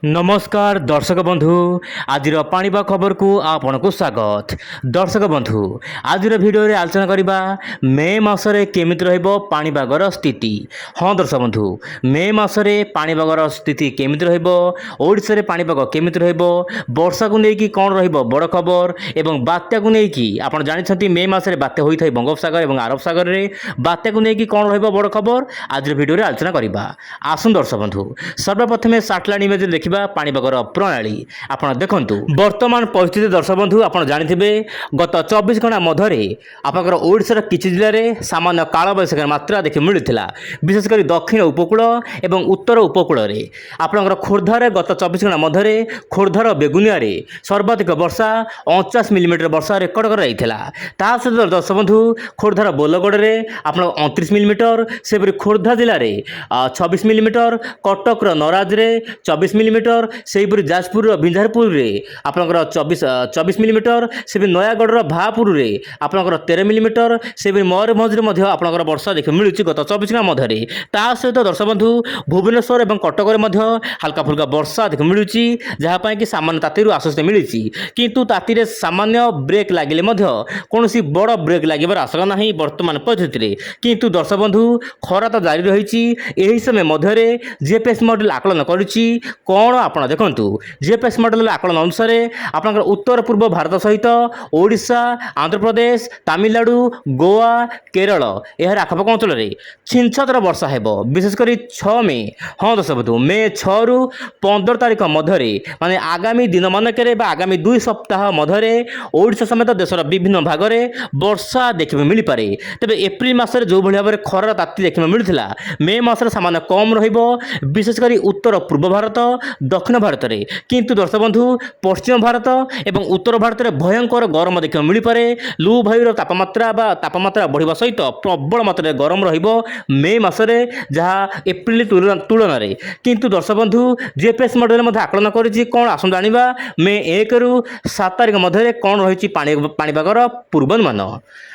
नमस्कार दर्शक बंधु आज पाणीपाग खबर को आपण को स्वागत। दर्शक बंधु आज भिडियो आलोचना करवा मे मसरे केमिति रहिबो पाणीपागर स्थिति। हाँ दर्शक बंधु मे मसरे पाणीपागर स्थिति केमिति रहिबो, ओडिशा रे पाणीपाग केमिति रहिबो, वर्षा को लेकिन कौन रहिबो बड़ खबर एवं बात्या को लेकिन आपण जानिछंती मे मसरे बात्या होई थाई बंगोपसागर एवं अरब सागर रे बात्या को लेकिन कौन रहिबो बड़ खबर आज भिडियो आलोचना करवा। आसुन दर्शक बंधु सर्वप्रथमे सैटेलाइट इमेज देखिबा पाणीपागर प्रणाली आपण देखंतु। वर्तमान परिस्थिति दर्शक बंधु आपण जानिथिबे गत 24 घंटा मध्य आपनकर ओडिशार किछि जिल्ला रे सामान्य कालबैशाखी मात्रा देखि मिलुथिला, विशेषकर दक्षिण उपकूल एवं उत्तर उपकूल रे। आपनकर खोर्धा रे गत 24 घंटा मध्य खोर्धार बेगुनिया रे सर्वाधिक वर्षा 49 मिलीमीटर वर्षा रेकर्ड कर रहिथिला। ता सहित दर्शक बंधु खोर्धार बोलगड़ रे आपण 29 मिलीमीटर, सेपरि खोर्धा जिल्ला रे 26 मिलीमीटर, कटक नराज रे 24 मिलीमीटर, सेहीपरि जाजपुर बिंझारपुर रे आपनकर 24 मिलीमीटर, सेपरि नयागढ़ भापुर रे आपनकर 13 मिलीमीटर, सेपरि मयूरभंज रे मध्य आपनकर वर्षा देखि मिलुछि गत 24 घंटा मध्य। ता सहित दर्शक बंधु भुवनेश्वर एवं कटक रे मध्य हल्का फुल्का वर्षा देखि मिलुछि, जहा पई कि सामान्य तातीरु आश्वस्त मिलिछि, किंतु ताती रे सामान्य ब्रेक लागिले मध्य कोनोसी बड़ ब्रेक लागिबार आशंका नाही वर्तमान परिस्थिति रे। किंतु दर्शक बंधु खरा तो जारी रहिछि। एही समय मध्य जीपीएस मॉडल आकलन करिछि कौन आपण देखंतु। जीपीएस मॉडल आकलन अनुसार आपनकर उत्तर पूर्व भारत सहित ओडिशा, आंध्र प्रदेश, तमिलनाडु, गोवा, केरल यार आखपाख अंचल में छिंछतर वर्षा हेबो, विशेषकर 6 मे। हाँ दर्शक बंधु मे 6 रु 15 तारिख मध्य माने आगामी दिन मानक आगामी 2 सप्ताह मध्य ओडिशा समेत देशर विभिन्न भाग में वर्षा देखा मिल पारे। तेज एप्रिल मसरे जो भाव में खरार ताती देखा मिलूला मे मसरे सामान्य कम रहिबो, विशेषकर उत्तर पूर्व भारत, दक्षिण भारत में। किंतु दर्शक बंधु पश्चिम भारत एवं उत्तर भारत में भयंकर गरम देखा मिल पारे। लू वायुर तापमात्रा बढ़िया सहित प्रबल मात्रा गरम रहिबो मे मसरे, जहाँ एप्रिल तुलन में। किंतु दर्शक बंधु जीपीएस मॉडल आकलन करिछि कौन आसु जानिबा मे 1 रु 7 तारिख मध्य कौन रही पाणीपागर पूर्वानुमान।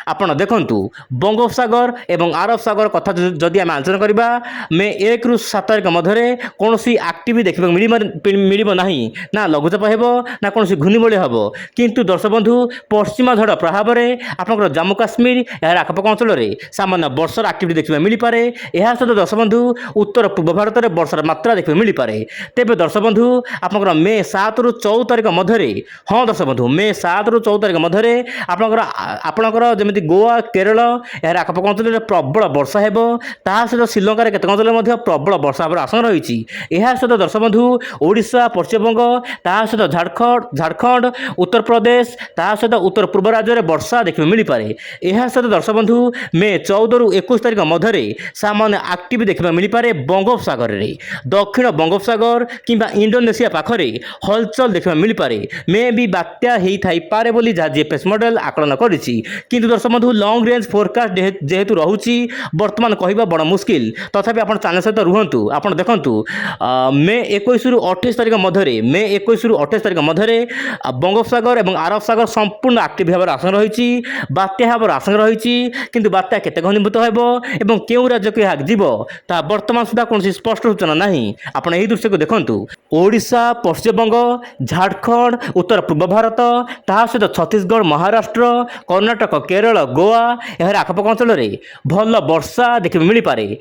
आपण देखंतु बंगोपसागर एवं अरब सागर कथा जदि आम आलोचना करबा मे 1 रु 7 तारिख मध्य कौनसी एक्टिविटी देखा मिलिबो नाही, ना लघुचाप हेबो ना कौनसी घूर्णिबलय हेबो। किंतु दर्शक बंधु पश्चिमा झड़ प्रभाव में आपनकर जम्मू काश्मीर यार आखपाख अंचल में सामान्य वर्षार एक्टिविटी देखा मिल पारे। यह सहित दर्शक बंधु उत्तर पूर्व भारत में वर्षार मात्रा देखा मिल पारे। तेज दर्शक बंधु आपनकर मे 7 रु 14 तारिख मध्य, हाँ दर्शक बंधु मे 7 रु 14 तारिख मध्य आपनकर जमी गोवा, केरल यार आखपाख अंचल में प्रबल वर्षा हेबो। ता सहित श्रीलंकार केतक अंचल में प्रबल वर्षा होबार आशंका रही। यह सहित दर्शक बंधु ओडिशा, पश्चिमबंग, ता सहित झारखंड, उत्तर प्रदेश, ता सहित उत्तर पूर्व राज्य में वर्षा देखा मिल पारे। यह सहित दर्शक बंधु मे 14 रु 21 तारिख मध्य सामान्य एक्टिविटी देखा मिल पारे बंगोपसागर रे, दक्षिण बंगोपसागर किंबा इंडोनेशिया पाखरे हलचल देखा मिल पारे। मे भी बात्या हेई थाई पारे बोली जहाँ जीपीएस मॉडल आकलन करिछि। किंतु दर्शक बंधु लॉन्ग रेंज फोरकास्ट जेहेतु रहुछि वर्तमान कहबा बड़ मुश्किल, तथापि आपण चैनल सहित रुहंतु। आपण देखंतु मे 21 रु 28 तारिख मध्य मे 21 रु 28 तारिख मध्य बंगोपसागर एवं अरब सागर संपूर्ण एक्टिव होबार आशंका रही, बात्या होबार आशंका रही। किंतु बात्या केते घनीभूत हेबो एवं केउ राज्य को जीवो ता वर्तमान सुधा कौन स्पष्ट सूचना नहीं। आपण एही दृश्य को देखंतु ओडिशा, पश्चिमबंग, झारखंड, उत्तर पूर्व भारत, ता सहित छत्तीसगढ़, महाराष्ट्र, कर्णाटक, केरल, गोवा यार आखपाख अंचल में भल वर्षा देखा मिल पारे।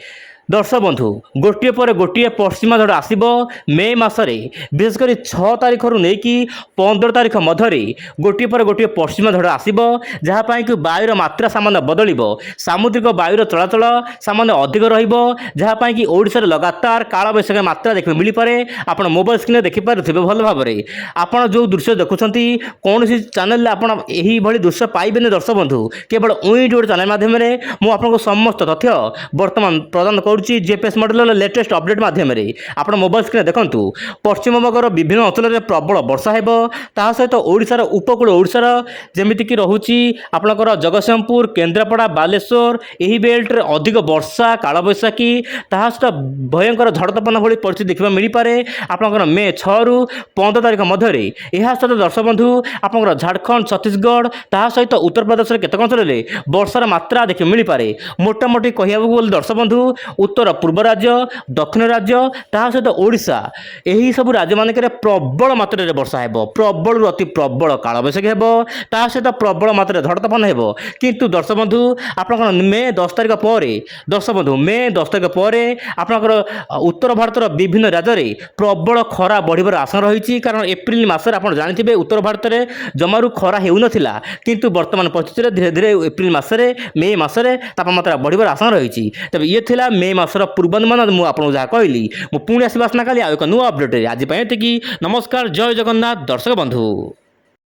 दर्शक बंधु गोटे पर गोटे पश्चिमा झड़ आसब मे मसरे, विशेषकर 6 तारिख रु नेकी 15 तारिख मध्य गोटे पर गोटे पश्चिमा झड़ आसब, जहाँपाई कि वायुर मात्रा सामान्य बदल, सामुद्रिक वायुर चलाचल सामान्य अधिक रहिबो, जहाँपाई कि ओडिशा लगातार कालबैशाखी मात्रा देखा मिल पारे। आप मोबाइल स्क्रीन देखिपारे भल भाव में। आपड़ जो दृश्य देखुं कौन चैनल आपड़ यही दृश्य पाइबे दर्शक बंधु, केवल उइट गोटे चैनल माध्यम मुझे समस्त तथ्य वर्तमान प्रदान कर जीपीएस मॉडल लेटेस्ट अपडेट माध्यम आप मोबाइल स्क्रीन देखंतु पश्चिमबंगर विभिन्न अंचल में प्रबल वर्षा हेबो। ता सहित ओडिशार उपकूल ओडिशार जेमितिक रहुछि आपनकर जगतसिंहपुर, केन्द्रापड़ा, बालेश्वर यही बेल्ट रे अधिक वर्षा कालबैशाखी ता सहित भयंकर झड़ तोफान भली परिस्थिति देखा मिल पारे आपनकर मे 6 रु 15 तारिख मध्य। यह सहित दर्शक बंधु आपनकर झारखंड, छत्तीसगढ़ ता सहित उत्तर प्रदेश केतक अंचल में वर्षार मात्रा देखा मिल पारे। मोटामोटी कहवा गले दर्शक बंधु ଉତ୍ତର ପୂର୍ବ ରାଜ୍ୟ, ଦକ୍ଷିଣ ରାଜ୍ୟ, ତାହା ସହିତ ଓଡ଼ିଶା, ଏହିସବୁ ରାଜ୍ୟମାନଙ୍କରେ ପ୍ରବଳ ମାତ୍ରାରେ ବର୍ଷା ହେବ, ପ୍ରବଳରୁ ଅତି ପ୍ରବଳ କାଳବୈଶାଖୀ ହେବ, ତା ସହିତ ପ୍ରବଳ ମାତ୍ରାରେ ଝଡ଼ ତୋଫାନ ହେବ। କିନ୍ତୁ ଦର୍ଶକ ବନ୍ଧୁ ଆପଣଙ୍କର ମେ 10 ତାରିଖ ପରେ, ଦର୍ଶକ ବନ୍ଧୁ ମେ 10 ତାରିଖ ପରେ ଆପଣଙ୍କର ଉତ୍ତର ଭାରତର ବିଭିନ୍ନ ରାଜ୍ୟରେ ପ୍ରବଳ ଖରା ବଢ଼ିବାର ଆଶଙ୍କା ରହିଛି। କାରଣ ଏପ୍ରିଲ ମାସରେ ଆପଣ ଜାଣିଥିବେ ଉତ୍ତର ଭାରତରେ ଜମାରୁ ଖରା ହେଉନଥିଲା, କିନ୍ତୁ ବର୍ତ୍ତମାନ ପରିସ୍ଥିତିରେ ଧୀରେ ଧୀରେ ଏପ୍ରିଲ ମାସରେ, ମେ ମାସରେ ତାପମାତ୍ରା ବଢ଼ିବାର ଆଶଙ୍କା ରହିଛି। ତେବେ ଇଏ ଥିଲା ମେ ମାସର ପୂର୍ବାନୁମାନ। ମୁଁ ଆପଣଙ୍କୁ ଯାହା କହିଲି, ମୁଁ ପୁଣି ଆସିବା ଆସନ୍ତା କାଲି ଆଉ ଏକ ନୂଆ ଅପଡେଟ୍ରେ। ଆଜି ପାଇଁ ଏତିକି। ନମସ୍କାର, ଜୟ ଜଗନ୍ନାଥ ଦର୍ଶକ ବନ୍ଧୁ।